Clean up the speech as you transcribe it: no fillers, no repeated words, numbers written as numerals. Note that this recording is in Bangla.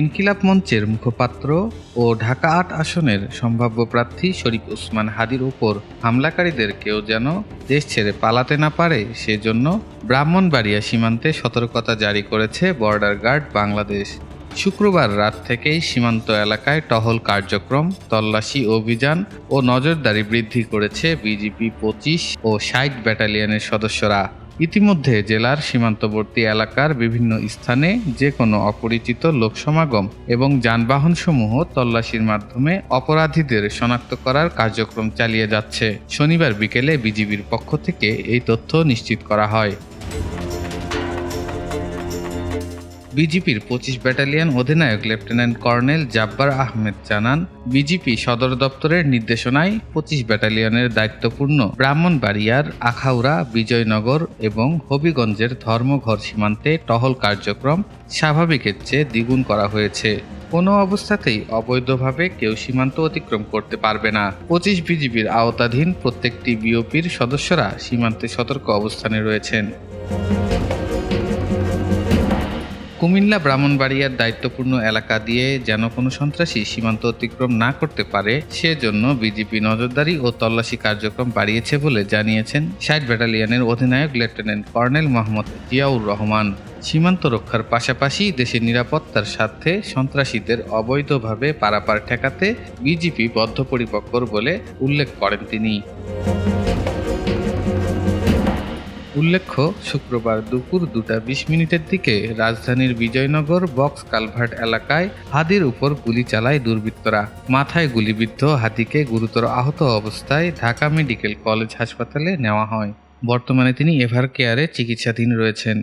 ইনকিলাব মঞ্চের মুখপাত্র ও ঢাকা ৮ আসনের সম্ভাব্য প্রার্থী শরীফ ওসমান হাদীর উপর হামলাকারীদের কেউ যেন দেশ ছেড়ে পালাতে না পারে সেজন্য ব্রাহ্মণবাড়িয়া সীমান্তে সতর্কতা জারি করেছে বর্ডার গার্ড বাংলাদেশ। শুক্রবার রাত থেকেই সীমান্ত এলাকায় টহল কার্যক্রম, তল্লাশি অভিযান ও নজরদারি বৃদ্ধি করেছে বিজিপি ২৫ ও ৬০ ব্যাটালিয়নের সদস্যরা। ইতিমধ্যে জেলার সীমান্তবর্তী এলাকার বিভিন্ন স্থানে যে কোনো অপরিচিত লোকসমাগম এবং যানবাহনসমূহ তল্লাশির মাধ্যমে অপরাধীদের শনাক্ত করার কার্যক্রম চালিয়ে যাচ্ছে। শনিবার বিকেলে বিজিবির পক্ষ থেকে এই তথ্য নিশ্চিত করা হয়। বিজিপির ২৫ ব্যাটালিয়ন অধিনায়ক লেফটেন্যান্ট কর্নেল জাব্বার আহমেদ জানান, বিজিপি সদর দপ্তরের নির্দেশনায় ২৫ ব্যাটালিয়নের দায়িত্বপূর্ণ ব্রাহ্মণবাড়িয়ার আখাউড়া, বিজয়নগর এবং হবিগঞ্জের ধর্মঘর সীমান্তে টহল কার্যক্রম স্বাভাবিকের চেয়ে দ্বিগুণ করা হয়েছে। কোনো অবস্থাতেই অবৈধভাবে কেউ সীমান্ত অতিক্রম করতে পারবে না। ২৫ বিজিবির আওতাধীন প্রত্যেকটি বিওপির সদস্যরা সীমান্তে সতর্ক অবস্থানে রয়েছেন। কুমিল্লা ব্রাহ্মণবাড়িয়ার দায়িত্বপূর্ণ এলাকা দিয়ে যেন কোনো সন্ত্রাসী সীমান্ত অতিক্রম না করতে পারে সেজন্য বিজিপি নজরদারি ও তল্লাশি কার্যক্রম বাড়িয়েছে বলে জানিয়েছেন ৬০ ব্যাটালিয়নের অধিনায়ক লেফটেন্যান্ট কর্নেল মোহাম্মদ জিয়াউর রহমান। সীমান্ত রক্ষার পাশাপাশি দেশের নিরাপত্তার স্বার্থে সন্ত্রাসীদের অবৈধভাবে পারাপার ঠেকাতে বিজিপি বদ্ধপরিকর বলে উল্লেখ করেন তিনি। উল্লেখ্য, শুক্রবার দুপুর ২টা ২০ দিকে রাজধানীর বিজয়নগর বক্স কালভার্ট এলাকায় হাদীর উপর গুলি চালায় দুর্বৃত্তরা। মাথায় গুলিবিদ্ধ হাদীকে গুরুতর আহত অবস্থায় ঢাকা মেডিকেল কলেজ হাসপাতালে নেওয়া হয়। বর্তমানে তিনি এভার কেয়ারে চিকিৎসাধীন রয়েছেন।